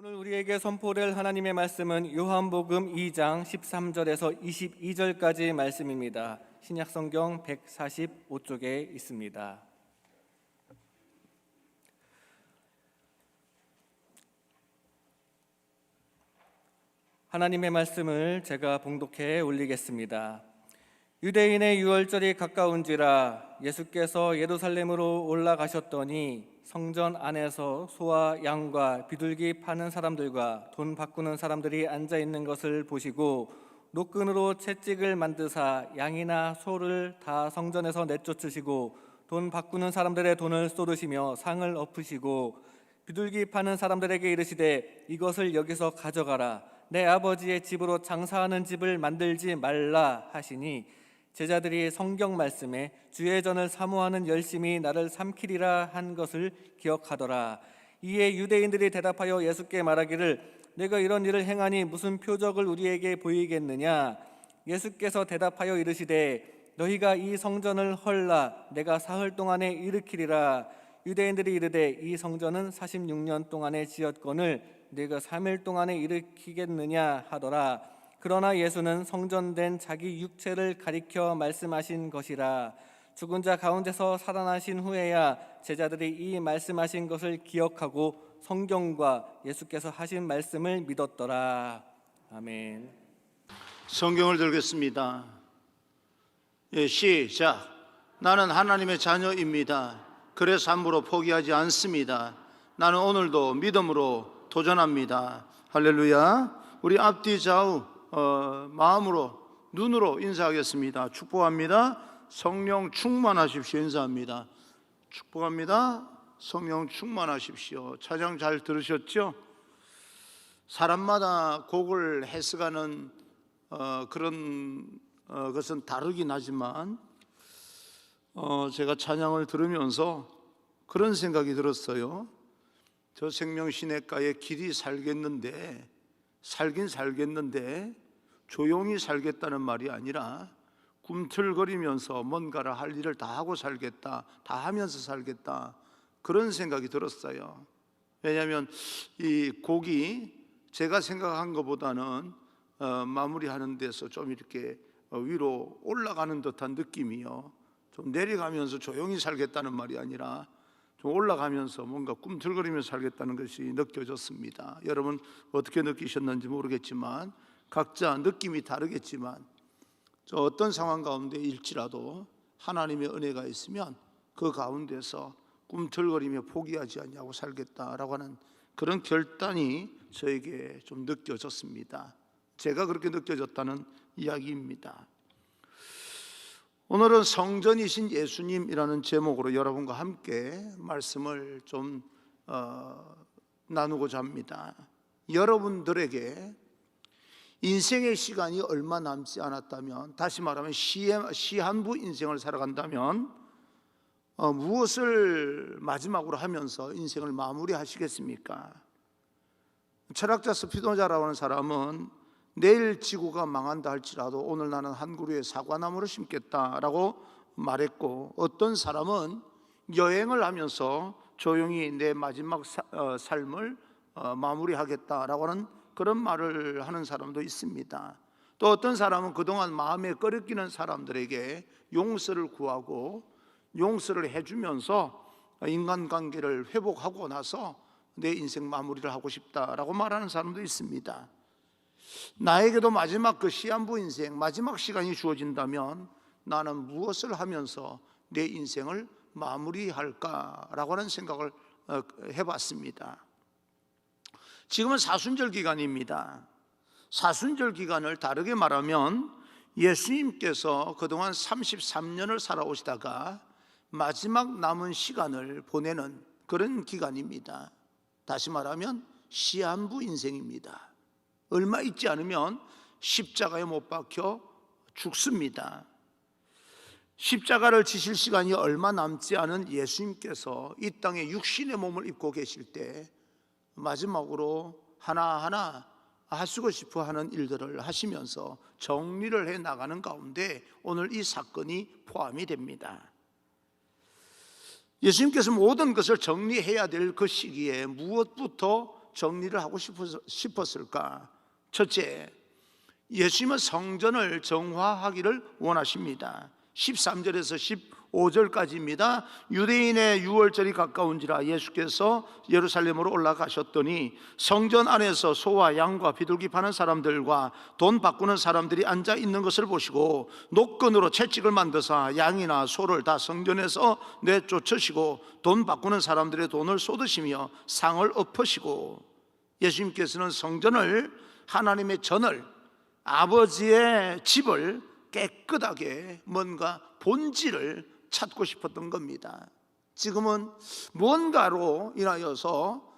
오늘 우리에게 선포될 하나님의 말씀은 요한복음 2장 13절에서 22절까지 말씀입니다. 신약성경 145쪽에 있습니다. 하나님의 말씀을 제가 봉독해 올리겠습니다. 유대인의 유월절이 가까운지라 예수께서 예루살렘으로 올라가셨더니 성전 안에서 소와 양과 비둘기 파는 사람들과 돈 바꾸는 사람들이 앉아 있는 것을 보시고 노끈으로 채찍을 만드사 양이나 소를 다 성전에서 내쫓으시고 돈 바꾸는 사람들의 돈을 쏟으시며 상을 엎으시고 비둘기 파는 사람들에게 이르시되 이것을 여기서 가져가라. 내 아버지의 집으로 장사하는 집을 만들지 말라 하시니 제자들이 성경 말씀에 주의 전을 사모하는 열심히 나를 삼키리라 한 것을 기억하더라. 이에 유대인들이 대답하여 예수께 말하기를 내가 이런 일을 행하니 무슨 표적을 우리에게 보이겠느냐. 예수께서 대답하여 이르시되 너희가 이 성전을 헐라 내가 사흘 동안에 일으키리라. 유대인들이 이르되 이 성전은 46년 동안에 지었거늘 네가 3일 동안에 일으키겠느냐 하더라. 그러나 예수는 성전된 자기 육체를 가리켜 말씀하신 것이라. 죽은 자 가운데서 살아나신 후에야 제자들이 이 말씀하신 것을 기억하고 성경과 예수께서 하신 말씀을 믿었더라. 아멘. 성경을 들겠습니다. 시작. 나는 하나님의 자녀입니다. 그래서 함부로 포기하지 않습니다. 나는 오늘도 믿음으로 도전합니다. 할렐루야. 우리 앞뒤 좌우 마음으로 눈으로 인사하겠습니다. 축복합니다. 성령 충만하십시오. 인사합니다. 축복합니다. 성령 충만하십시오. 찬양 잘 들으셨죠? 사람마다 곡을 해석하는 그런 것은 다르긴 하지만 제가 찬양을 들으면서 그런 생각이 들었어요. 저 생명시내가에 길이 살긴 살겠는데 조용히 살겠다는 말이 아니라 꿈틀거리면서 뭔가를 할 일을 다 하고 살겠다, 다 하면서 살겠다, 그런 생각이 들었어요. 왜냐하면 이 곡이 제가 생각한 것보다는 마무리하는 데서 좀 이렇게 위로 올라가는 듯한 느낌이요, 좀 내려가면서 조용히 살겠다는 말이 아니라 좀 올라가면서 뭔가 꿈틀거리면서 살겠다는 것이 느껴졌습니다. 여러분 어떻게 느끼셨는지 모르겠지만 각자 느낌이 다르겠지만 저 어떤 상황 가운데일지라도 하나님의 은혜가 있으면 그 가운데서 꿈틀거리며 포기하지 않냐고 살겠다라고 하는 그런 결단이 저에게 좀 느껴졌습니다. 제가 그렇게 느껴졌다는 이야기입니다. 오늘은 성전이신 예수님이라는 제목으로 여러분과 함께 말씀을 좀 나누고자 합니다. 여러분들에게 인생의 시간이 얼마 남지 않았다면, 다시 말하면 시한부 인생을 살아간다면 무엇을 마지막으로 하면서 인생을 마무리하시겠습니까? 철학자 스피노자라고 하는 사람은 내일 지구가 망한다 할지라도 오늘 나는 한 그루의 사과나무를 심겠다라고 말했고, 어떤 사람은 여행을 하면서 조용히 내 마지막 삶을 마무리하겠다라고 하는 그런 말을 하는 사람도 있습니다. 또 어떤 사람은 그동안 마음에 꺼리끼는 사람들에게 용서를 구하고 용서를 해주면서 인간관계를 회복하고 나서 내 인생 마무리를 하고 싶다라고 말하는 사람도 있습니다. 나에게도 마지막 그 시한부 인생, 마지막 시간이 주어진다면 나는 무엇을 하면서 내 인생을 마무리할까라고 하는 생각을 해봤습니다. 지금은 사순절 기간입니다. 사순절 기간을 다르게 말하면 예수님께서 그동안 33년을 살아오시다가 마지막 남은 시간을 보내는 그런 기간입니다. 다시 말하면 시한부 인생입니다. 얼마 있지 않으면 십자가에 못 박혀 죽습니다. 십자가를 지실 시간이 얼마 남지 않은 예수님께서 이 땅에 육신의 몸을 입고 계실 때 마지막으로 하나하나 하시고 싶어 하는 일들을 하시면서 정리를 해 나가는 가운데 오늘 이 사건이 포함이 됩니다. 예수님께서 모든 것을 정리해야 될 그 시기에 무엇부터 정리를 하고 싶었을까? 첫째, 예수님은 성전을 정화하기를 원하십니다. 13절에서 15절까지입니다. 유대인의 유월절이 가까운지라 예수께서 예루살렘으로 올라가셨더니 성전 안에서 소와 양과 비둘기 파는 사람들과 돈 바꾸는 사람들이 앉아 있는 것을 보시고 노끈으로 채찍을 만드사 양이나 소를 다 성전에서 내쫓으시고 돈 바꾸는 사람들의 돈을 쏟으시며 상을 엎으시고, 예수님께서는 성전을, 하나님의 전을, 아버지의 집을 깨끗하게 뭔가 본질을 찾고 싶었던 겁니다. 지금은 뭔가로 인하여서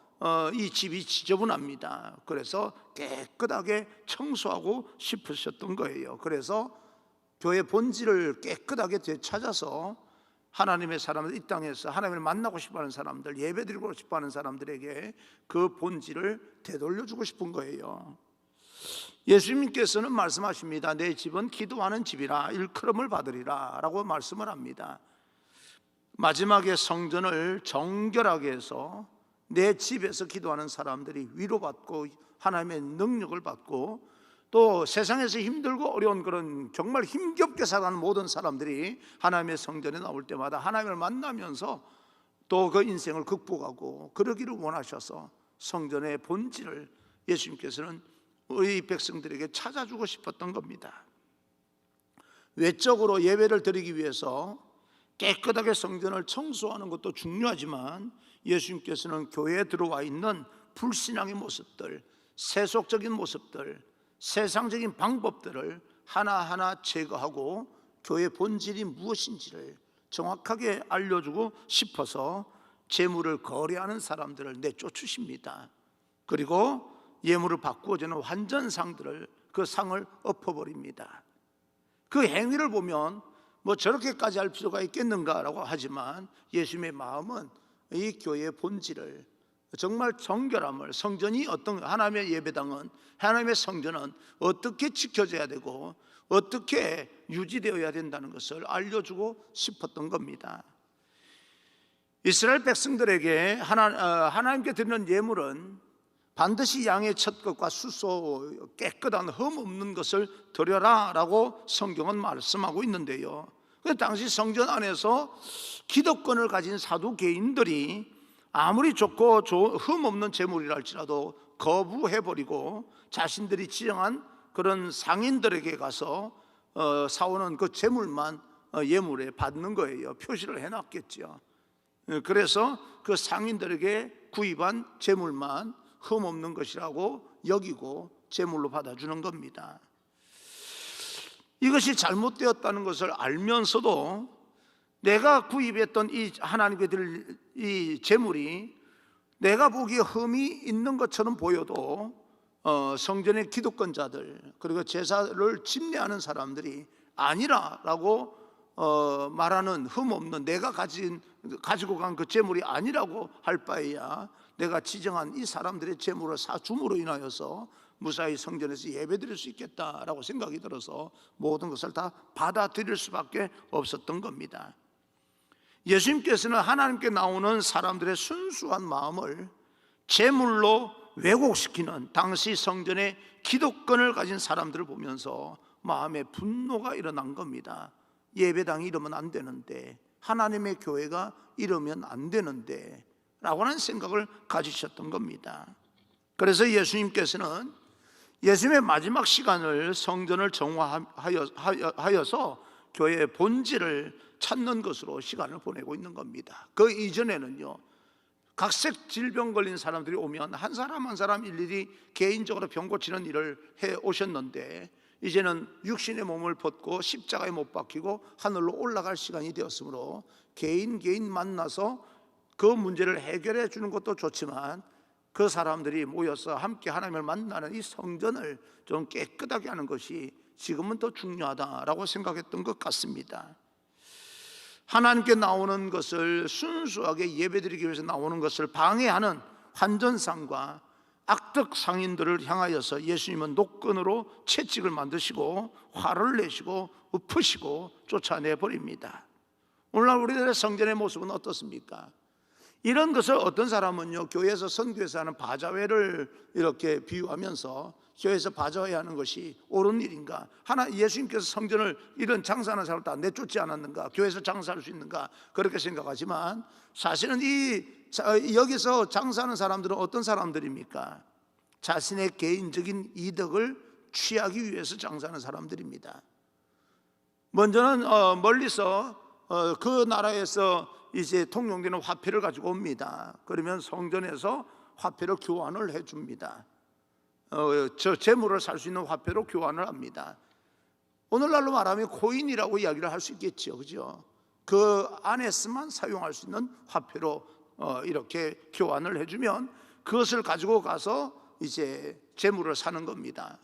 이 집이 지저분합니다. 그래서 깨끗하게 청소하고 싶으셨던 거예요. 그래서 교회 본질을 깨끗하게 되찾아서 하나님의 사람들, 이 땅에서 하나님을 만나고 싶어하는 사람들, 예배드리고 싶어하는 사람들에게 그 본질을 되돌려주고 싶은 거예요. 예수님께서는 말씀하십니다. 내 집은 기도하는 집이라 일컬음을 받으리라 라고 말씀을 합니다. 마지막에 성전을 정결하게 해서 내 집에서 기도하는 사람들이 위로받고 하나님의 능력을 받고, 또 세상에서 힘들고 어려운 그런 정말 힘겹게 살아가는 모든 사람들이 하나님의 성전에 나올 때마다 하나님을 만나면서 또 그 인생을 극복하고 그러기를 원하셔서 성전의 본질을 예수님께서는 우리 백성들에게 찾아주고 싶었던 겁니다. 외적으로 예배를 드리기 위해서 깨끗하게 성전을 청소하는 것도 중요하지만, 예수님께서는 교회에 들어와 있는 불신앙의 모습들, 세속적인 모습들, 세상적인 방법들을 하나하나 제거하고 교회의 본질이 무엇인지를 정확하게 알려주고 싶어서 재물을 거래하는 사람들을 내쫓으십니다. 그리고 예물을 바꾸어 주는 환전상들을, 그 상을 엎어버립니다. 그 행위를 보면 뭐 저렇게까지 할 필요가 있겠는가라고 하지만, 예수님의 마음은 이 교회의 본질을, 정말 정결함을, 성전이 어떤, 하나님의 예배당은, 하나님의 성전은 어떻게 지켜져야 되고 어떻게 유지되어야 된다는 것을 알려주고 싶었던 겁니다. 이스라엘 백성들에게 하나님께 드리는 예물은 반드시 양의 첫 것과 수소, 깨끗한 흠 없는 것을 드려라 라고 성경은 말씀하고 있는데요, 당시 성전 안에서 기득권을 가진 사두개인들이 아무리 좋고 흠 없는 제물이라 할지라도 거부해버리고 자신들이 지정한 그런 상인들에게 가서 사오는 그 제물만 예물에 받는 거예요. 표시를 해놨겠죠. 그래서 그 상인들에게 구입한 제물만 흠 없는 것이라고 여기고 제물로 받아주는 겁니다. 이것이 잘못되었다는 것을 알면서도 내가 구입했던 이 하나님께 드릴 이 제물이 내가 보기에 흠이 있는 것처럼 보여도 성전의 기득권자들, 그리고 제사를 집례하는 사람들이 아니라라고 말하는, 흠 없는, 내가 가지고 간 그 제물이 아니라고 할 바에야 내가 지정한 이 사람들의 제물을 사줌으로 인하여서 무사히 성전에서 예배드릴 수 있겠다라고 생각이 들어서 모든 것을 다 받아들일 수밖에 없었던 겁니다. 예수님께서는 하나님께 나오는 사람들의 순수한 마음을 제물로 왜곡시키는 당시 성전의 기득권을 가진 사람들을 보면서 마음에 분노가 일어난 겁니다. 예배당이 이러면 안 되는데, 하나님의 교회가 이러면 안 되는데 라고 하는 생각을 가지셨던 겁니다. 그래서 예수님께서는 예수님의 마지막 시간을 성전을 정화하여서 교회의 본질을 찾는 것으로 시간을 보내고 있는 겁니다. 그 이전에는요, 각색 질병 걸린 사람들이 오면 한 사람 한 사람 일일이 개인적으로 병 고치는 일을 해 오셨는데, 이제는 육신의 몸을 벗고 십자가에 못 박히고 하늘로 올라갈 시간이 되었으므로 개인 만나서 그 문제를 해결해 주는 것도 좋지만, 그 사람들이 모여서 함께 하나님을 만나는 이 성전을 좀 깨끗하게 하는 것이 지금은 더 중요하다라고 생각했던 것 같습니다. 하나님께 나오는 것을 순수하게 예배드리기 위해서 나오는 것을 방해하는 환전상과 악덕 상인들을 향하여서 예수님은 노끈으로 채찍을 만드시고 화를 내시고 엎으시고 쫓아내 버립니다. 오늘날 우리들의 성전의 모습은 어떻습니까? 이런 것을 어떤 사람은요, 교회에서 선교에서 하는 바자회를 이렇게 비유하면서 교회에서 바자회 하는 것이 옳은 일인가? 예수님께서 성전을 이런 장사하는 사람을 다 내쫓지 않았는가? 교회에서 장사할 수 있는가? 그렇게 생각하지만 사실은 여기서 장사하는 사람들은 어떤 사람들입니까? 자신의 개인적인 이득을 취하기 위해서 장사하는 사람들입니다. 먼저는 멀리서 그 나라에서 이제 통용되는 화폐를 가지고 옵니다. 그러면 성전에서 화폐로 교환을 해줍니다. 저 재물을 살 수 있는 화폐로 교환을 합니다. 오늘날로 말하면 코인이라고 이야기를 할 수 있겠죠, 그죠? 그 안에서만 사용할 수 있는 화폐로 이렇게 교환을 해주면 그것을 가지고 가서 이제 재물을 사는 겁니다.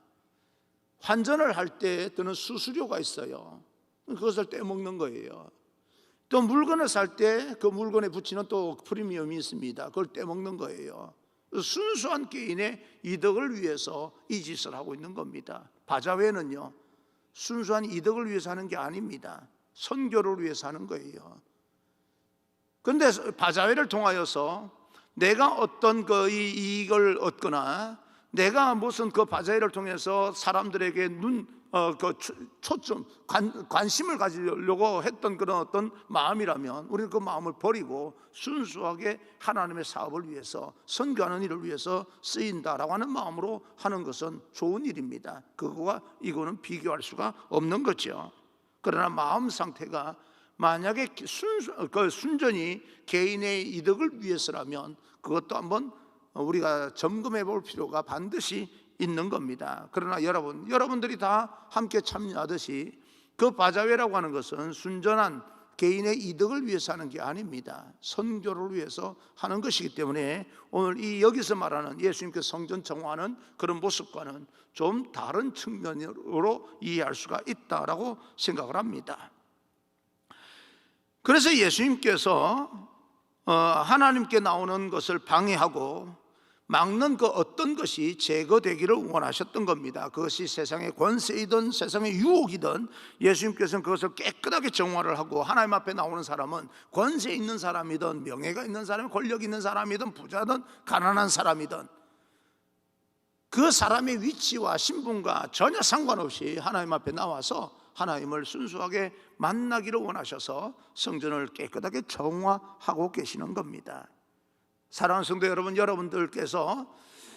환전을 할 때 드는 수수료가 있어요. 그것을 떼먹는 거예요. 또 물건을 살 때 그 물건에 붙이는 또 프리미엄이 있습니다. 그걸 떼먹는 거예요. 순수한 개인의 이득을 위해서 이 짓을 하고 있는 겁니다. 바자회는요, 순수한 이득을 위해서 하는 게 아닙니다. 선교를 위해서 하는 거예요. 그런데 바자회를 통하여서 내가 어떤 그 이익을 얻거나 내가 무슨 그 바자회를 통해서 사람들에게 초점, 관심을 가지려고 했던 그런 어떤 마음이라면 우리는 그 마음을 버리고 순수하게 하나님의 사업을 위해서, 선교하는 일을 위해서 쓰인다라고 하는 마음으로 하는 것은 좋은 일입니다. 그거와 이거는 비교할 수가 없는 거죠. 그러나 마음 상태가 만약에 순전히 개인의 이득을 위해서라면 그것도 한번 우리가 점검해 볼 필요가 반드시 있는 겁니다. 그러나 여러분들이 다 함께 참여하듯이 그 바자회라고 하는 것은 순전한 개인의 이득을 위해서 하는 게 아닙니다. 선교를 위해서 하는 것이기 때문에 오늘 여기서 말하는 예수님께서 성전 정화하는 그런 모습과는 좀 다른 측면으로 이해할 수가 있다라고 생각을 합니다. 그래서 예수님께서 하나님께 나오는 것을 방해하고 막는 그 어떤 것이 제거되기를 원하셨던 겁니다. 그것이 세상의 권세이든 세상의 유혹이든 예수님께서는 그것을 깨끗하게 정화를 하고 하나님 앞에 나오는 사람은 권세 있는 사람이든 명예가 있는 사람이든 권력 있는 사람이든 부자든 가난한 사람이든 그 사람의 위치와 신분과 전혀 상관없이 하나님 앞에 나와서 하나님을 순수하게 만나기를 원하셔서 성전을 깨끗하게 정화하고 계시는 겁니다. 사랑하는 성도 여러분, 여러분들께서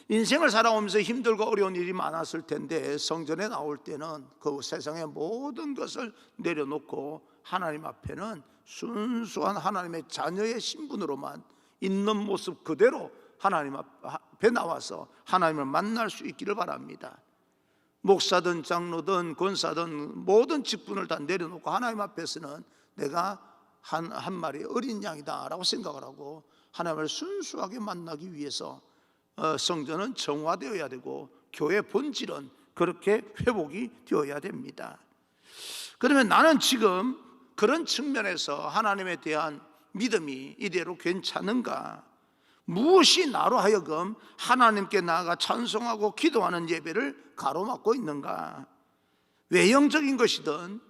인생을 살아오면서 힘들고 어려운 일이 많았을 텐데 성전에 나올 때는 그 세상의 모든 것을 내려놓고 하나님 앞에는 순수한 하나님의 자녀의 신분으로만 있는 모습 그대로 하나님 앞에 나와서 하나님을 만날 수 있기를 바랍니다. 목사든 장로든 권사든 모든 직분을 다 내려놓고 하나님 앞에서는 내가 한 마리 어린 양이다 라고 생각을 하고 하나님을 순수하게 만나기 위해서 성전은 정화되어야 되고 교회 본질은 그렇게 회복이 되어야 됩니다. 그러면 나는 지금 그런 측면에서 하나님에 대한 믿음이 이대로 괜찮은가? 무엇이 나로 하여금 하나님께 나아가 찬송하고 기도하는 예배를 가로막고 있는가? 외형적인 것이든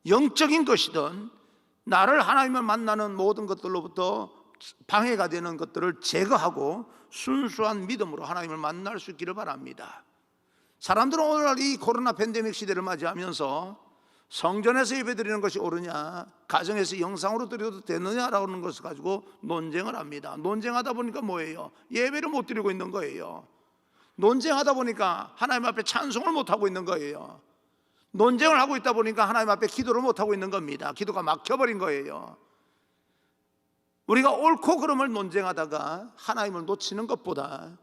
영적인 것이든 나를 하나님을 만나는 모든 것들로부터 방해가 되는 것들을 제거하고 순수한 믿음으로 하나님을 만날 수 있기를 바랍니다. 사람들은 오늘날 이 코로나 팬데믹 시대를 맞이하면서 성전에서 예배드리는 것이 옳으냐, 가정에서 영상으로 드려도 되느냐라고 하는 것을 가지고 논쟁을 합니다. 논쟁하다 보니까 뭐예요? 예배를 못 드리고 있는 거예요. 논쟁하다 보니까 하나님 앞에 찬송을 못 하고 있는 거예요. 논쟁을 하고 있다 보니까 하나님 앞에 기도를 못 하고 있는 겁니다. 기도가 막혀버린 거예요. 우리가 옳고 그름을 논쟁하다가 하나님을 놓치는 것보다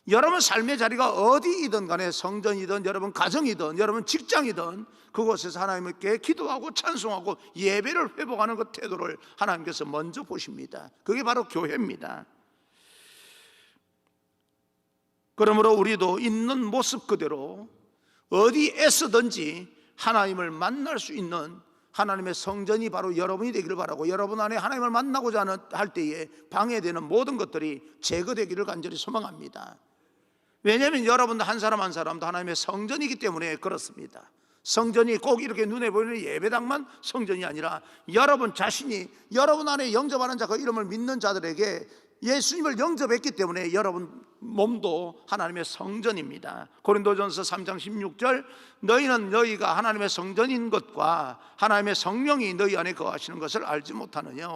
여러분 삶의 자리가 어디이든 간에 성전이든 여러분 가정이든 여러분 직장이든 그곳에서 하나님께 기도하고 찬송하고 예배를 회복하는 그 태도를 하나님께서 먼저 보십니다. 그게 바로 교회입니다. 그러므로 우리도 있는 모습 그대로 어디에서든지 하나님을 만날 수 있는 하나님의 성전이 바로 여러분이 되기를 바라고, 여러분 안에 하나님을 만나고자 할 때에 방해되는 모든 것들이 제거되기를 간절히 소망합니다. 왜냐하면 여러분도 한 사람 한 사람도 하나님의 성전이기 때문에 그렇습니다. 성전이 꼭 이렇게 눈에 보이는 예배당만 성전이 아니라 여러분 자신이 여러분 안에 영접하는 자, 그 이름을 믿는 자들에게 예수님을 영접했기 때문에 여러분 몸도 하나님의 성전입니다. 고린도전서 3장 16절, 너희가 하나님의 성전인 것과 하나님의 성령이 너희 안에 거하시는 것을 알지 못하느냐.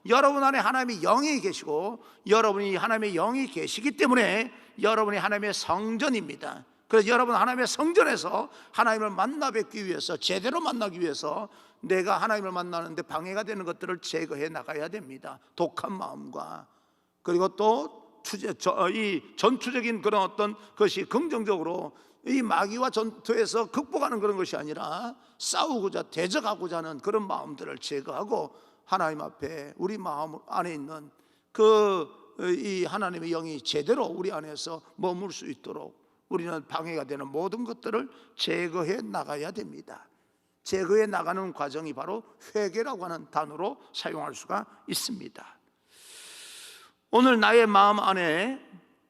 여러분 안에 하나님의 영이 계시고 여러분이 하나님의 영이 계시기 때문에 여러분이 하나님의 성전입니다. 그래서 여러분 하나님의 성전에서 하나님을 만나 뵙기 위해서, 제대로 만나기 위해서 내가 하나님을 만나는데 방해가 되는 것들을 제거해 나가야 됩니다. 독한 마음과, 그리고 또 이 전투적인 그런 어떤 것이 긍정적으로 이 마귀와 전투에서 극복하는 그런 것이 아니라 싸우고자 대적하고자 하는 그런 마음들을 제거하고 하나님 앞에 우리 마음 안에 있는 이 하나님의 영이 제대로 우리 안에서 머물 수 있도록 우리는 방해가 되는 모든 것들을 제거해 나가야 됩니다. 제거해 나가는 과정이 바로 회개라고 하는 단어로 사용할 수가 있습니다. 오늘 나의 마음 안에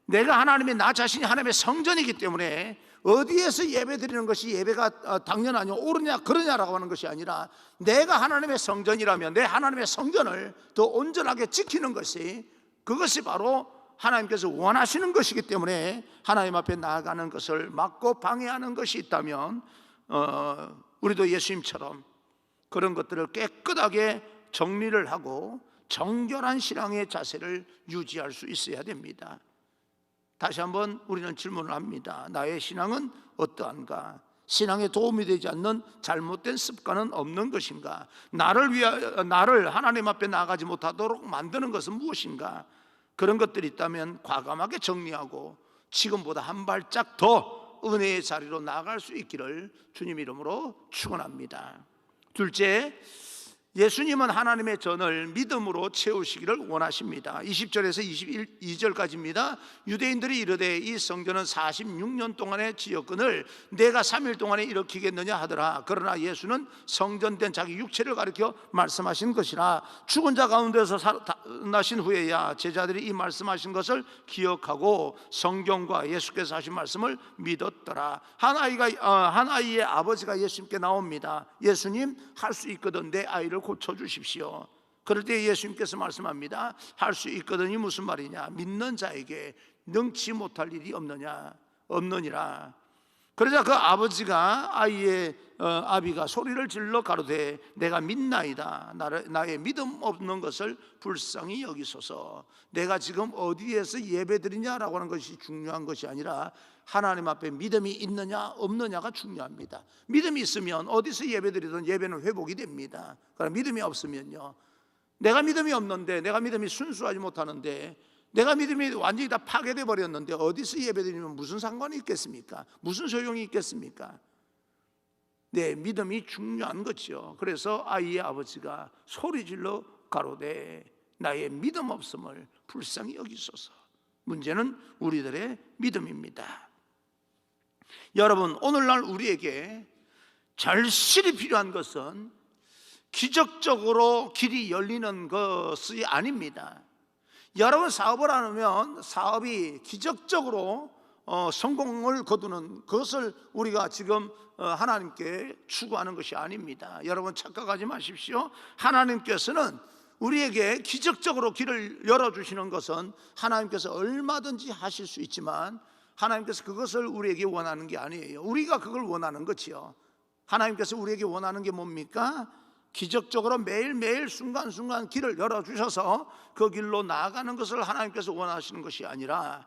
내가 나 자신이 하나님의 성전이기 때문에 어디에서 예배 드리는 것이 예배가 당연하냐 옳으냐 그러냐라고 하는 것이 아니라 내가 하나님의 성전이라면 내 하나님의 성전을 더 온전하게 지키는 것이, 그것이 바로 하나님께서 원하시는 것이기 때문에 하나님 앞에 나아가는 것을 막고 방해하는 것이 있다면 우리도 예수님처럼 그런 것들을 깨끗하게 정리를 하고 정결한 신앙의 자세를 유지할 수 있어야 됩니다. 다시 한번 우리는 질문을 합니다. 나의 신앙은 어떠한가? 신앙에 도움이 되지 않는 잘못된 습관은 없는 것인가? 나를 하나님 앞에 나가지 못하도록 만드는 것은 무엇인가? 그런 것들이 있다면 과감하게 정리하고 지금보다 한 발짝 더 은혜의 자리로 나아갈 수 있기를 주님 이름으로 축원합니다. 둘째, 예수님은 하나님의 전을 믿음으로 채우시기를 원하십니다. 20절에서 22절까지입니다. 유대인들이 이르되 이 성전은 46년 동안의 지역근을 내가 3일 동안에 일으키겠느냐 하더라. 그러나 예수는 성전된 자기 육체를 가리켜 말씀하신 것이라. 죽은 자 가운데서 살아나신 후에야 제자들이 이 말씀하신 것을 기억하고 성경과 예수께서 하신 말씀을 믿었더라. 한 아이의 아버지가 예수님께 나옵니다. 예수님, 할 수 있거든 내 아이를 고쳐주십시오. 그럴 때 예수님께서 말씀합니다. 할 수 있거든이 무슨 말이냐? 믿는 자에게 능치 못할 일이 없느니라. 그러자 그 아비가 소리를 질러 가로되 내가 믿나이다. 나의 믿음 없는 것을 불쌍히 여기소서. 내가 지금 어디에서 예배드리냐라고 하는 것이 중요한 것이 아니라 하나님 앞에 믿음이 있느냐 없느냐가 중요합니다. 믿음이 있으면 어디서 예배드리든 예배는 회복이 됩니다. 그러나 믿음이 없으면요, 내가 믿음이 없는데, 내가 믿음이 순수하지 못하는데, 내가 믿음이 완전히 다 파괴돼 버렸는데 어디서 예배드리면 무슨 상관이 있겠습니까? 무슨 소용이 있겠습니까? 네, 믿음이 중요한 거죠. 그래서 아이의 아버지가 소리질러 가로되 나의 믿음 없음을 불쌍히 여기소서. 문제는 우리들의 믿음입니다. 여러분, 오늘날 우리에게 절실히 필요한 것은 기적적으로 길이 열리는 것이 아닙니다. 여러분, 사업을 하면 사업이 기적적으로 성공을 거두는 그것을 우리가 지금 하나님께 추구하는 것이 아닙니다. 여러분, 착각하지 마십시오. 하나님께서는 우리에게 기적적으로 길을 열어주시는 것은 하나님께서 얼마든지 하실 수 있지만 하나님께서 그것을 우리에게 원하는 게 아니에요. 우리가 그걸 원하는 거지요. 하나님께서 우리에게 원하는 게 뭡니까? 기적적으로 매일매일 순간순간 길을 열어주셔서 그 길로 나아가는 것을 하나님께서 원하시는 것이 아니라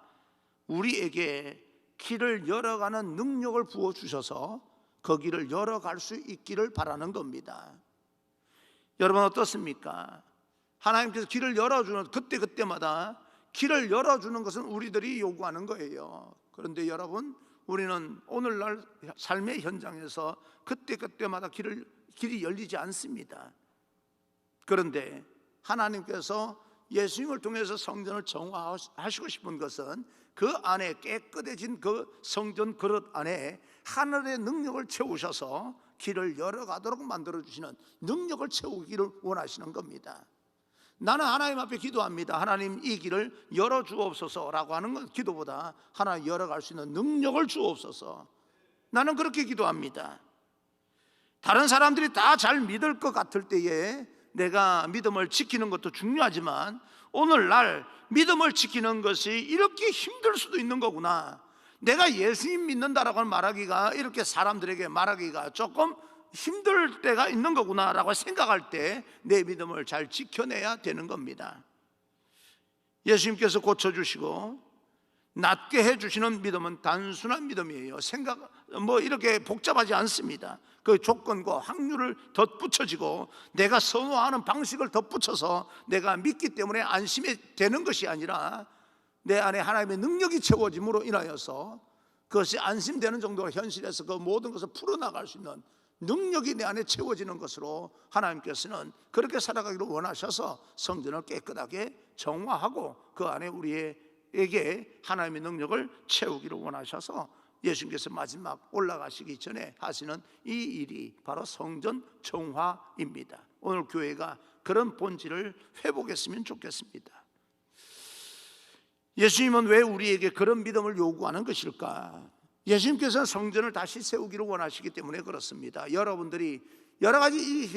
우리에게 길을 열어가는 능력을 부어주셔서 그 길을 열어갈 수 있기를 바라는 겁니다. 여러분, 어떻습니까? 하나님께서 길을 열어주는 그때마다 길을 열어주는 것은 우리들이 요구하는 거예요. 그런데 여러분, 우리는 오늘날 삶의 현장에서 그때마다 길이 열리지 않습니다. 그런데 하나님께서 예수님을 통해서 성전을 정화하시고 싶은 것은 그 안에 깨끗해진 그 성전 그릇 안에 하늘의 능력을 채우셔서 길을 열어가도록 만들어주시는 능력을 채우기를 원하시는 겁니다. 나는 하나님 앞에 기도합니다. 하나님, 이 길을 열어주옵소서라고 하는 건 기도보다 하나님 열어갈 수 있는 능력을 주옵소서. 나는 그렇게 기도합니다. 다른 사람들이 다 잘 믿을 것 같을 때에 내가 믿음을 지키는 것도 중요하지만 오늘날 믿음을 지키는 것이 이렇게 힘들 수도 있는 거구나. 내가 예수님 믿는다라고 말하기가, 이렇게 사람들에게 말하기가 조금 힘들 때가 있는 거구나 라고 생각할 때 내 믿음을 잘 지켜내야 되는 겁니다. 예수님께서 고쳐주시고 낫게 해주시는 믿음은 단순한 믿음이에요. 이렇게 복잡하지 않습니다. 그 조건과 확률을 덧붙여지고 내가 선호하는 방식을 덧붙여서 내가 믿기 때문에 안심이 되는 것이 아니라 내 안에 하나님의 능력이 채워짐으로 인하여서 그것이 안심되는 정도가 현실에서 그 모든 것을 풀어나갈 수 있는 능력이 내 안에 채워지는 것으로 하나님께서는 그렇게 살아가기를 원하셔서 성전을 깨끗하게 정화하고 그 안에 우리에게 하나님의 능력을 채우기를 원하셔서 예수님께서 마지막 올라가시기 전에 하시는 이 일이 바로 성전 정화입니다. 오늘 교회가 그런 본질을 회복했으면 좋겠습니다. 예수님은 왜 우리에게 그런 믿음을 요구하는 것일까? 예수님께서는 성전을 다시 세우기를 원하시기 때문에 그렇습니다. 여러분들이 여러 가지 이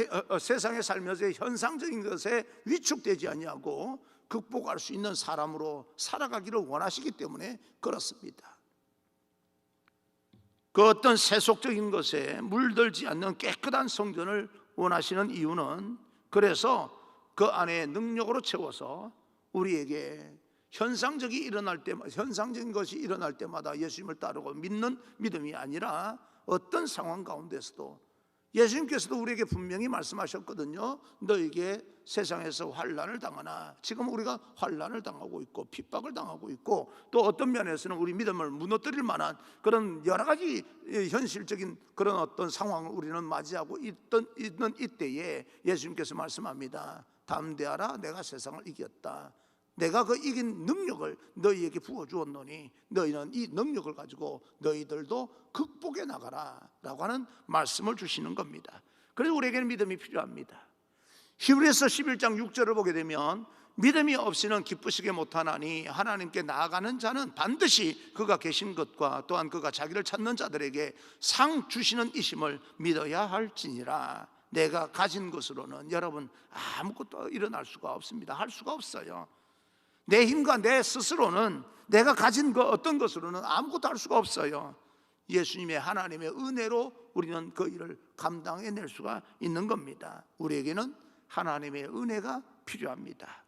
세상에 살면서 현상적인 것에 위축되지 아니하고 극복할 수 있는 사람으로 살아가기를 원하시기 때문에 그렇습니다. 그 어떤 세속적인 것에 물들지 않는 깨끗한 성전을 원하시는 이유는, 그래서 그 안에 능력으로 채워서 우리에게 현상적인 것이 일어날 때마다 예수님을 따르고 믿는 믿음이 아니라 어떤 상황 가운데서도 예수님께서도 우리에게 분명히 말씀하셨거든요. 너에게 세상에서 환난을 당하나, 지금 우리가 환난을 당하고 있고 핍박을 당하고 있고 또 어떤 면에서는 우리 믿음을 무너뜨릴 만한 그런 여러 가지 현실적인 그런 어떤 상황을 우리는 맞이하고 있는 이때에 예수님께서 말씀합니다. 담대하라, 내가 세상을 이겼다. 내가 그 이긴 능력을 너희에게 부어주었노니 너희는 이 능력을 가지고 너희들도 극복해 나가라 라고 하는 말씀을 주시는 겁니다. 그래서 우리에게는 믿음이 필요합니다. 히브리서 11장 6절을 보게 되면 믿음이 없이는 기쁘시게 못하나니 하나님께 나아가는 자는 반드시 그가 계신 것과 또한 그가 자기를 찾는 자들에게 상 주시는 이심을 믿어야 할지니라. 내가 가진 것으로는 여러분 아무것도 일어날 수가 없습니다. 할 수가 없어요. 내 힘과 내 스스로는, 내가 가진 어떤 것으로는 아무것도 할 수가 없어요. 예수님의 하나님의 은혜로 우리는 그 일을 감당해낼 수가 있는 겁니다. 우리에게는 하나님의 은혜가 필요합니다.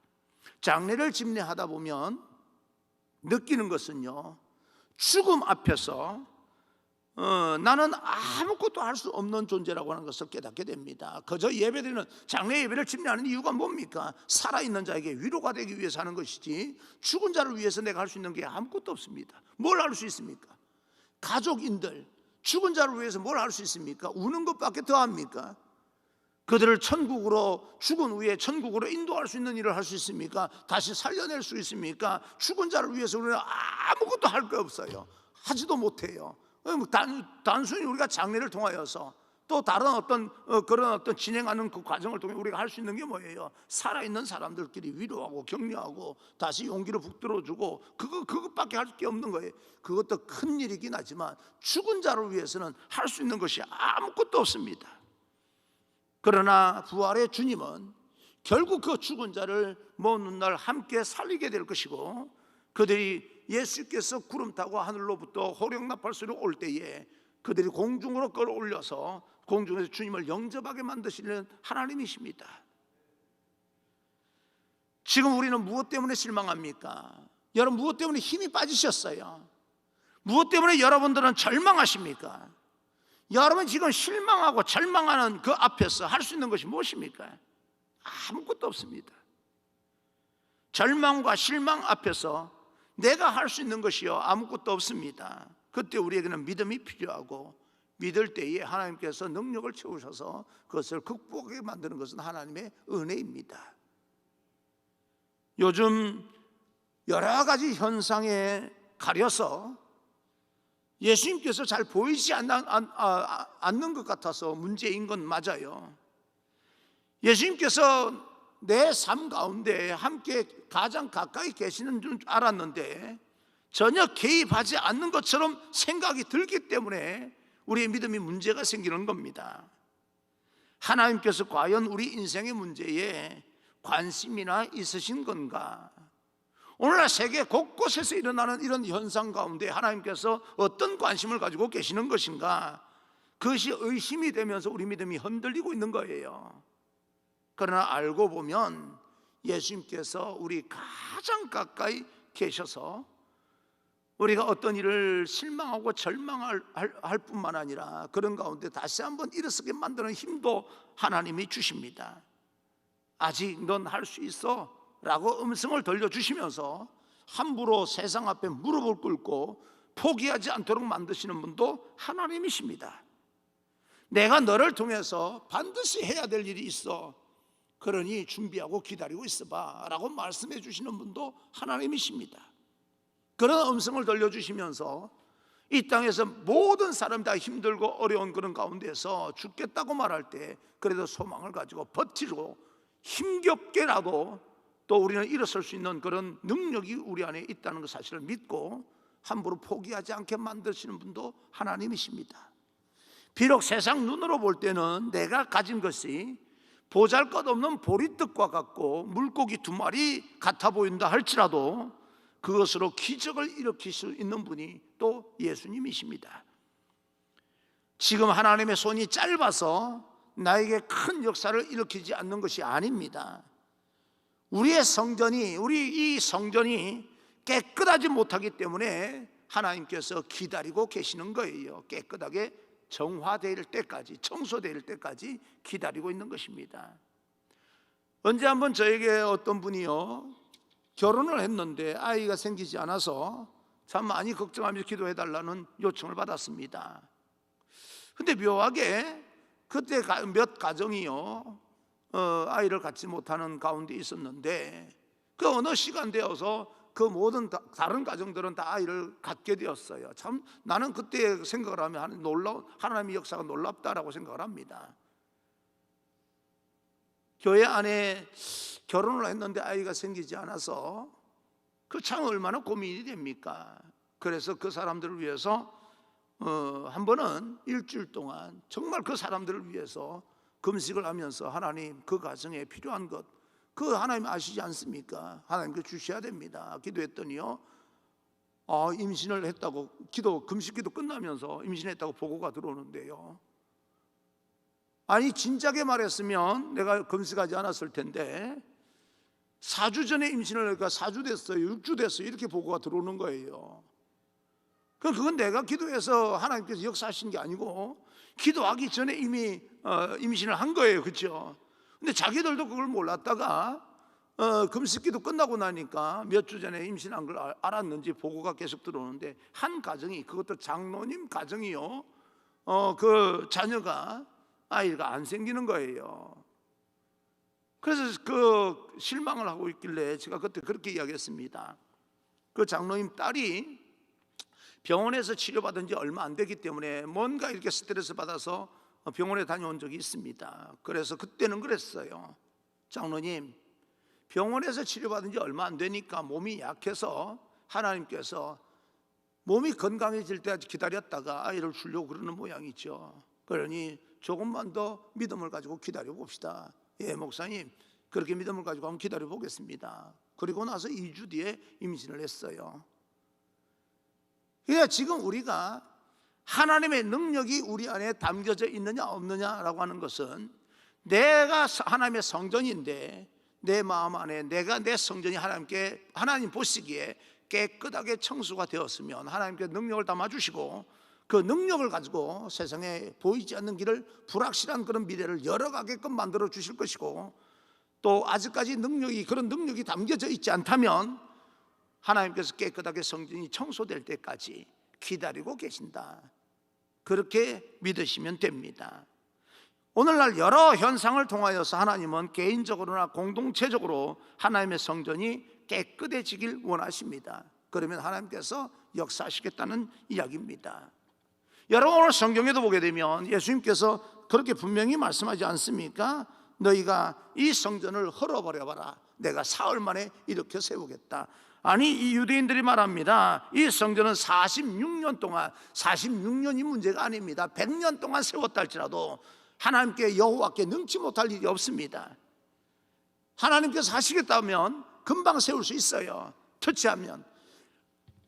장례를 집례하다 보면 느끼는 것은요, 죽음 앞에서 나는 아무것도 할 수 없는 존재라고 하는 것을 깨닫게 됩니다. 그저 예배드리는 장례 예배를 집례하는 이유가 뭡니까? 살아있는 자에게 위로가 되기 위해서 하는 것이지 죽은 자를 위해서 내가 할 수 있는 게 아무것도 없습니다. 뭘 할 수 있습니까? 가족인들 죽은 자를 위해서 뭘 할 수 있습니까? 우는 것밖에 더 합니까? 그들을 죽은 후에 천국으로 인도할 수 있는 일을 할 수 있습니까? 다시 살려낼 수 있습니까? 죽은 자를 위해서 우리는 아무것도 할 게 없어요. 하지도 못해요. 단순히 우리가 장례를 통하여서 또 다른 그런 어떤 진행하는 그 과정을 통해 우리가 할 수 있는 게 뭐예요? 살아있는 사람들끼리 위로하고 격려하고 다시 용기를 북들어주고 그것밖에 할 게 없는 거예요. 그것도 큰 일이긴 하지만 죽은 자를 위해서는 할 수 있는 것이 아무것도 없습니다. 그러나 부활의 주님은 결국 그 죽은 자를 먼 훗날 함께 살리게 될 것이고, 그들이 예수께서 구름 타고 하늘로부터 호령나팔 소리로 올 때에 그들이 공중으로 끌어올려서 공중에서 주님을 영접하게 만드시는 하나님이십니다. 지금 우리는 무엇 때문에 실망합니까? 여러분, 무엇 때문에 힘이 빠지셨어요? 무엇 때문에 여러분들은 절망하십니까? 여러분 지금 실망하고 절망하는 그 앞에서 할 수 있는 것이 무엇입니까? 아무것도 없습니다. 절망과 실망 앞에서 내가 할 수 있는 것이요 아무것도 없습니다. 그때 우리에게는 믿음이 필요하고, 믿을 때에 하나님께서 능력을 채우셔서 그것을 극복하게 만드는 것은 하나님의 은혜입니다. 요즘 여러 가지 현상에 가려서 예수님께서 잘 보이지 않는 것 같아서 문제인 건 맞아요. 예수님께서 내 삶 가운데 함께 가장 가까이 계시는 줄 알았는데 전혀 개입하지 않는 것처럼 생각이 들기 때문에 우리의 믿음이 문제가 생기는 겁니다. 하나님께서 과연 우리 인생의 문제에 관심이나 있으신 건가? 오늘날 세계 곳곳에서 일어나는 이런 현상 가운데 하나님께서 어떤 관심을 가지고 계시는 것인가? 그것이 의심이 되면서 우리 믿음이 흔들리고 있는 거예요. 그러나 알고 보면 예수님께서 우리 가장 가까이 계셔서 우리가 어떤 일을 실망하고 절망할 뿐만 아니라 그런 가운데 다시 한번 일어서게 만드는 힘도 하나님이 주십니다. 아직 넌 할 수 있어 라고 음성을 들려주시면서 함부로 세상 앞에 무릎을 꿇고 포기하지 않도록 만드시는 분도 하나님이십니다. 내가 너를 통해서 반드시 해야 될 일이 있어, 그러니 준비하고 기다리고 있어봐 라고 말씀해 주시는 분도 하나님이십니다. 그런 음성을 들려주시면서 이 땅에서 모든 사람이 다 힘들고 어려운 그런 가운데서 죽겠다고 말할 때 그래도 소망을 가지고 버티고 힘겹게라도 또 우리는 일어설 수 있는 그런 능력이 우리 안에 있다는 그 사실을 믿고 함부로 포기하지 않게 만드시는 분도 하나님이십니다. 비록 세상 눈으로 볼 때는 내가 가진 것이 보잘것없는 보리떡과 같고 물고기 2마리 같아 보인다 할지라도 그것으로 기적을 일으킬 수 있는 분이 또 예수님이십니다. 지금 하나님의 손이 짧아서 나에게 큰 역사를 일으키지 않는 것이 아닙니다. 우리 이 성전이 깨끗하지 못하기 때문에 하나님께서 기다리고 계시는 거예요. 깨끗하게 정화될 때까지, 청소될 때까지 기다리고 있는 것입니다. 언제 한번 저에게 어떤 분이요, 결혼을 했는데 아이가 생기지 않아서 참 많이 걱정하면서 기도해달라는 요청을 받았습니다. 근데 묘하게 그때 몇 가정이요, 아이를 갖지 못하는 가운데 있었는데 그 어느 시간 되어서 그 모든 다른 가정들은 다 아이를 갖게 되었어요. 참 나는 그때 생각을 하면 하나님의 역사가 놀랍다라고 생각을 합니다. 교회 안에 결혼을 했는데 아이가 생기지 않아서 그 참 얼마나 고민이 됩니까? 그래서 그 사람들을 위해서 한 번은 일주일 동안 정말 그 사람들을 위해서 금식을 하면서 하나님 그 가정에 필요한 것, 그 하나님 아시지 않습니까? 하나님께 주셔야 됩니다. 기도했더니요, 임신을 했다고, 금식기도 끝나면서 임신했다고 보고가 들어오는데요. 아니 진작에 말했으면 내가 금식하지 않았을 텐데 4주 전에 임신을 하니까 4주 됐어요, 6주 됐어요, 이렇게 보고가 들어오는 거예요. 그건 내가 기도해서 하나님께서 역사하신 게 아니고 기도하기 전에 이미 임신을 한 거예요. 그렇죠? 근데 자기들도 그걸 몰랐다가 금식기도 끝나고 나니까 몇 주 전에 임신한 걸 알았는지 보고가 계속 들어오는데 한 가정이, 그것도 장로님 가정이요, 그 자녀가 아이가 안 생기는 거예요. 그래서 그 실망을 하고 있길래 제가 그때 그렇게 이야기했습니다. 그 장로님 딸이 병원에서 치료받은 지 얼마 안 되기 때문에 뭔가 이렇게 스트레스 받아서 병원에 다녀온 적이 있습니다. 그래서 그때는 그랬어요. 장로님, 병원에서 치료받은 지 얼마 안 되니까 몸이 약해서 하나님께서 몸이 건강해질 때까지 기다렸다가 아이를 주려고 그러는 모양이죠. 그러니 조금만 더 믿음을 가지고 기다려 봅시다. 예, 목사님, 그렇게 믿음을 가지고 한번 기다려 보겠습니다. 그리고 나서 2주 뒤에 임신을 했어요. 그러니까 지금 우리가 하나님의 능력이 우리 안에 담겨져 있느냐 없느냐라고 하는 것은, 내가 하나님의 성전인데 내 마음 안에 내 성전이 하나님 보시기에 깨끗하게 청소가 되었으면 하나님께 능력을 담아주시고 그 능력을 가지고 세상에 보이지 않는 길을, 불확실한 그런 미래를 열어가게끔 만들어 주실 것이고, 또 아직까지 그런 능력이 담겨져 있지 않다면 하나님께서 깨끗하게 성전이 청소될 때까지 기다리고 계신다. 그렇게 믿으시면 됩니다. 오늘날 여러 현상을 통하여서 하나님은 개인적으로나 공동체적으로 하나님의 성전이 깨끗해지길 원하십니다. 그러면 하나님께서 역사하시겠다는 이야기입니다. 여러분, 오늘 성경에도 보게 되면 예수님께서 그렇게 분명히 말씀하지 않습니까? 너희가 이 성전을 헐어버려봐라, 내가 사흘 만에 일으켜 세우겠다. 아니, 이 유대인들이 말합니다. 이 성전은 46년 동안, 46년이 문제가 아닙니다. 100년 동안 세웠다 할지라도 하나님께, 여호와께 능치 못할 일이 없습니다. 하나님께서 하시겠다면 금방 세울 수 있어요. 터치하면.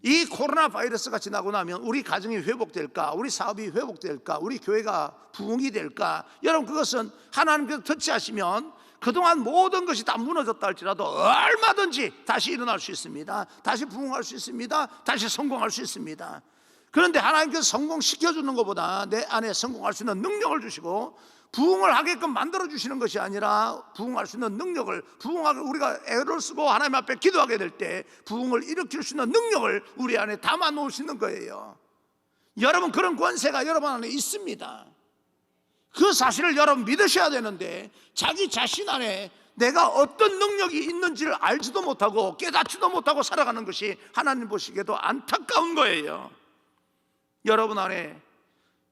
이 코로나 바이러스가 지나고 나면 우리 가정이 회복될까, 우리 사업이 회복될까, 우리 교회가 부흥이 될까, 여러분 그것은 하나님께서 터치하시면 그동안 모든 것이 다 무너졌다 할지라도 얼마든지 다시 일어날 수 있습니다. 다시 부흥할 수 있습니다. 다시 성공할 수 있습니다. 그런데 하나님께서 성공시켜주는 것보다 내 안에 성공할 수 있는 능력을 주시고 부흥을 하게끔 만들어주시는 것이 아니라 부흥할 수 있는 능력을, 부흥하게 우리가 애를 쓰고 하나님 앞에 기도하게 될 때 부흥을 일으킬 수 있는 능력을 우리 안에 담아 놓으시는 거예요. 여러분, 그런 권세가 여러분 안에 있습니다. 그 사실을 여러분 믿으셔야 되는데 자기 자신 안에 내가 어떤 능력이 있는지를 알지도 못하고 깨닫지도 못하고 살아가는 것이 하나님 보시기에도 안타까운 거예요. 여러분 안에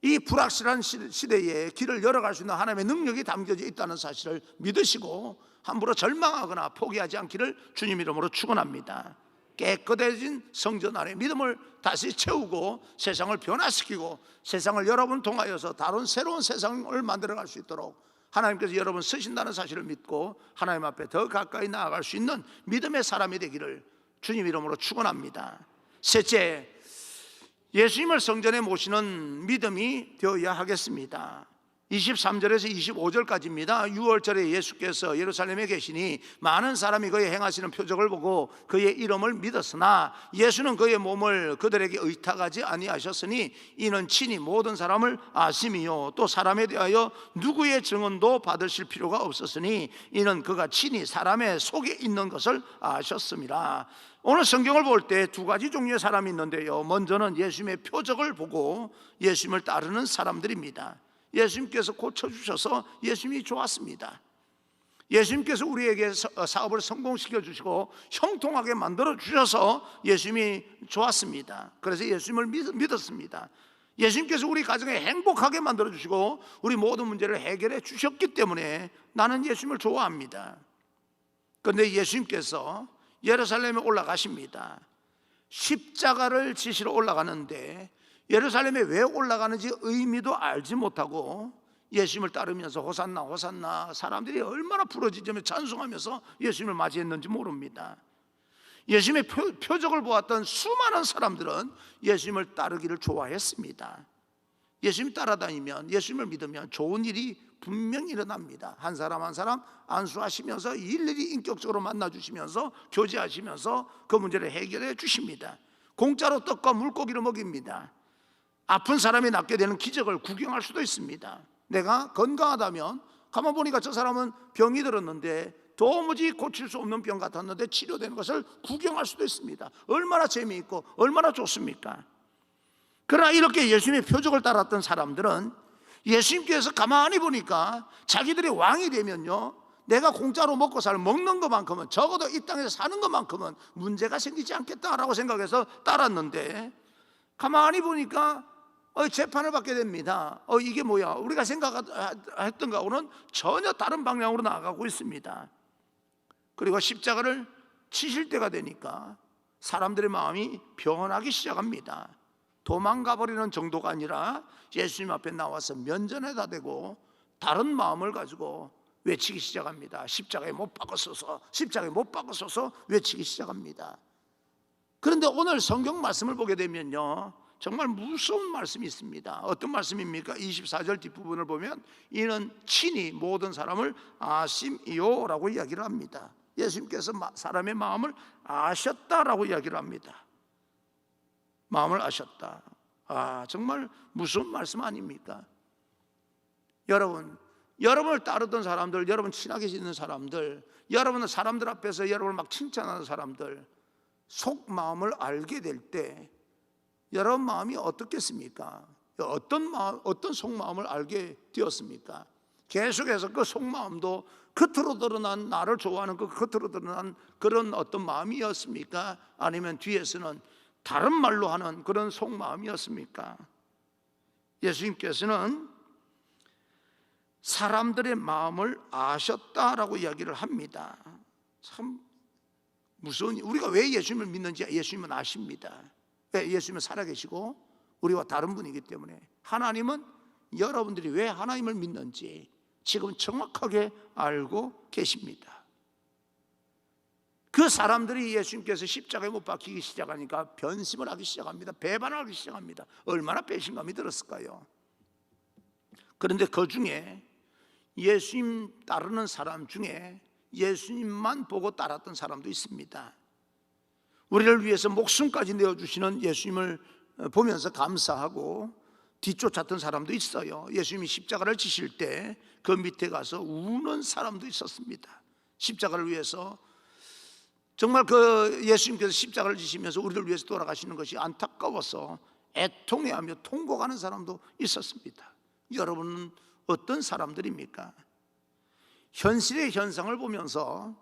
이 불확실한 시대에 길을 열어갈 수 있는 하나님의 능력이 담겨져 있다는 사실을 믿으시고 함부로 절망하거나 포기하지 않기를 주님 이름으로 축원합니다. 깨끗해진 성전 안에 믿음을 다시 채우고 세상을 변화시키고 세상을 여러분 통하여서 다른 새로운 세상을 만들어갈 수 있도록 하나님께서 여러분 쓰신다는 사실을 믿고 하나님 앞에 더 가까이 나아갈 수 있는 믿음의 사람이 되기를 주님 이름으로 축원합니다. 셋째, 예수님을 성전에 모시는 믿음이 되어야 하겠습니다. 23절에서 25절까지입니다. 6월절에 예수께서 예루살렘에 계시니 많은 사람이 그의 행하시는 표적을 보고 그의 이름을 믿었으나 예수는 그의 몸을 그들에게 의탁하지 아니하셨으니 이는 친히 모든 사람을 아심이요 또 사람에 대하여 누구의 증언도 받으실 필요가 없었으니 이는 그가 친히 사람의 속에 있는 것을 아셨습니다. 오늘 성경을 볼 때 두 가지 종류의 사람이 있는데요, 먼저는 예수님의 표적을 보고 예수님을 따르는 사람들입니다. 예수님께서 고쳐주셔서 예수님이 좋았습니다. 예수님께서 우리에게 사업을 성공시켜 주시고 형통하게 만들어 주셔서 예수님이 좋았습니다. 그래서 예수님을 믿었습니다. 예수님께서 우리 가정에 행복하게 만들어 주시고 우리 모든 문제를 해결해 주셨기 때문에 나는 예수님을 좋아합니다. 그런데 예수님께서 예루살렘에 올라가십니다. 십자가를 지시러 올라가는데 예루살렘에 왜 올라가는지 의미도 알지 못하고 예수님을 따르면서 호산나 호산나 사람들이 얼마나 부러지며 찬송하면서 예수님을 맞이했는지 모릅니다. 예수님의 표적을 보았던 수많은 사람들은 예수님을 따르기를 좋아했습니다. 예수님 따라다니면, 예수님을 믿으면 좋은 일이 분명히 일어납니다. 한 사람 한 사람 안수하시면서 일일이 인격적으로 만나주시면서 교제하시면서 그 문제를 해결해 주십니다. 공짜로 떡과 물고기를 먹입니다. 아픈 사람이 낫게 되는 기적을 구경할 수도 있습니다. 내가 건강하다면 가만 보니까 저 사람은 병이 들었는데 도무지 고칠 수 없는 병 같았는데 치료되는 것을 구경할 수도 있습니다. 얼마나 재미있고 얼마나 좋습니까? 그러나 이렇게 예수님의 표적을 따랐던 사람들은 예수님께서 가만히 보니까 자기들이 왕이 되면요, 내가 공짜로 먹고 먹는 것만큼은, 적어도 이 땅에서 사는 것만큼은 문제가 생기지 않겠다라고 생각해서 따랐는데 가만히 보니까 재판을 받게 됩니다. 이게 뭐야? 우리가 생각했던 거하고는 전혀 다른 방향으로 나아가고 있습니다. 그리고 십자가를 치실 때가 되니까 사람들의 마음이 변하기 시작합니다. 도망가 버리는 정도가 아니라 예수님 앞에 나와서 면전에다 대고 다른 마음을 가지고 외치기 시작합니다. 십자가에 못 박으소서, 십자가에 못 박으소서 외치기 시작합니다. 그런데 오늘 성경 말씀을 보게 되면요, 정말 무서운 말씀이 있습니다. 어떤 말씀입니까? 24절 뒷부분을 보면 이는 친히 모든 사람을 아심이요 라고 이야기를 합니다. 예수님께서 사람의 마음을 아셨다라고 이야기를 합니다. 마음을 아셨다. 정말 무서운 말씀 아닙니까? 여러분을 따르던 사람들, 여러분 친하게 지내는 사람들, 여러분은 사람들 앞에서 여러분을 막 칭찬하는 사람들 속마음을 알게 될 때 여러분 마음이 어떻겠습니까? 어떤 속마음을 알게 되었습니까? 계속해서 그 속마음도 겉으로 드러난 나를 좋아하는 그 겉으로 드러난 그런 어떤 마음이었습니까? 아니면 뒤에서는 다른 말로 하는 그런 속마음이었습니까? 예수님께서는 사람들의 마음을 아셨다라고 이야기를 합니다. 참 무서운, 우리가 왜 예수님을 믿는지 예수님은 아십니다. 예수님은 살아계시고 우리와 다른 분이기 때문에 하나님은 여러분들이 왜 하나님을 믿는지 지금 정확하게 알고 계십니다. 그 사람들이 예수님께서 십자가에 못 박히기 시작하니까 변심을 하기 시작합니다. 배반을 하기 시작합니다. 얼마나 배신감이 들었을까요? 그런데 그 중에 예수님 따르는 사람 중에 예수님만 보고 따랐던 사람도 있습니다. 우리를 위해서 목숨까지 내어주시는 예수님을 보면서 감사하고 뒤쫓았던 사람도 있어요. 예수님이 십자가를 지실 때 그 밑에 가서 우는 사람도 있었습니다. 십자가를 위해서 정말 그 예수님께서 십자가를 지시면서 우리를 위해서 돌아가시는 것이 안타까워서 애통해하며 통곡하는 사람도 있었습니다. 여러분은 어떤 사람들입니까? 현실의 현상을 보면서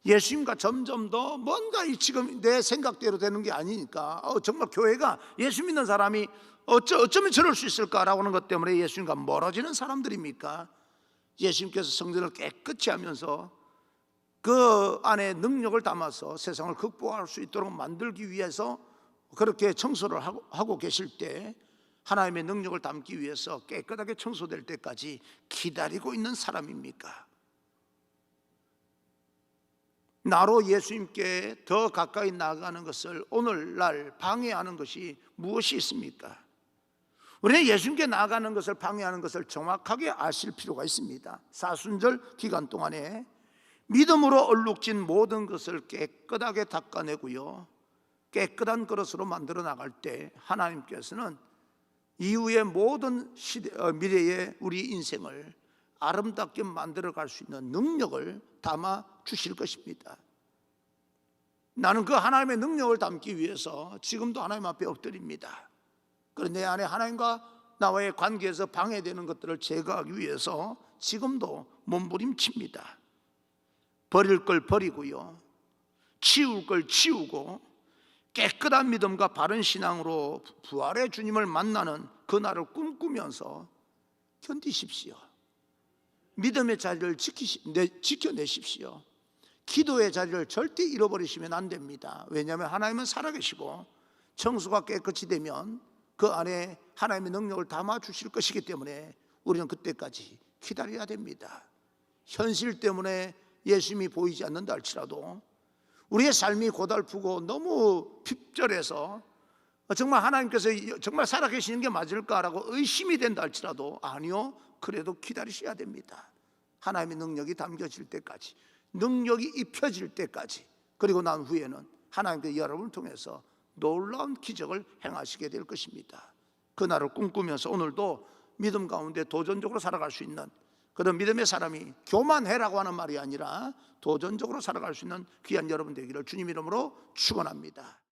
예수님과 점점 더 뭔가 지금 내 생각대로 되는 게 아니니까 정말 교회가 예수 믿는 사람이 어쩌면 저럴 수 있을까라고 하는 것 때문에 예수님과 멀어지는 사람들입니까? 예수님께서 성전을 깨끗이 하면서 그 안에 능력을 담아서 세상을 극복할 수 있도록 만들기 위해서 그렇게 청소를 하고 계실 때 하나님의 능력을 담기 위해서 깨끗하게 청소될 때까지 기다리고 있는 사람입니까? 나로 예수님께 더 가까이 나아가는 것을 오늘날 방해하는 것이 무엇이 있습니까? 우리는 예수님께 나아가는 것을 방해하는 것을 정확하게 아실 필요가 있습니다. 사순절 기간 동안에 믿음으로 얼룩진 모든 것을 깨끗하게 닦아내고요, 깨끗한 그릇으로 만들어 나갈 때 하나님께서는 이후의 모든 미래의 우리 인생을 아름답게 만들어갈 수 있는 능력을 담아 주실 것입니다. 나는 그 하나님의 능력을 담기 위해서 지금도 하나님 앞에 엎드립니다. 그런데 내 안에 하나님과 나와의 관계에서 방해되는 것들을 제거하기 위해서 지금도 몸부림칩니다. 버릴 걸 버리고요, 치울 걸 치우고 깨끗한 믿음과 바른 신앙으로 부활의 주님을 만나는 그날을 꿈꾸면서 견디십시오. 믿음의 자리를 지켜내십시오. 기도의 자리를 절대 잃어버리시면 안 됩니다. 왜냐하면 하나님은 살아계시고 청소가 깨끗이 되면 그 안에 하나님의 능력을 담아 주실 것이기 때문에 우리는 그때까지 기다려야 됩니다. 현실 때문에 예수님이 보이지 않는다 할지라도 우리의 삶이 고달프고 너무 핍절해서 정말 하나님께서 정말 살아계시는 게 맞을까라고 의심이 된다 할지라도 아니요, 그래도 기다리셔야 됩니다. 하나님의 능력이 담겨질 때까지, 능력이 입혀질 때까지, 그리고 난 후에는 하나님께서 여러분을 통해서 놀라운 기적을 행하시게 될 것입니다. 그날을 꿈꾸면서 오늘도 믿음 가운데 도전적으로 살아갈 수 있는 그런 믿음의 사람이, 교만해라고 하는 말이 아니라 도전적으로 살아갈 수 있는 귀한 여러분 되기를 주님 이름으로 축원합니다.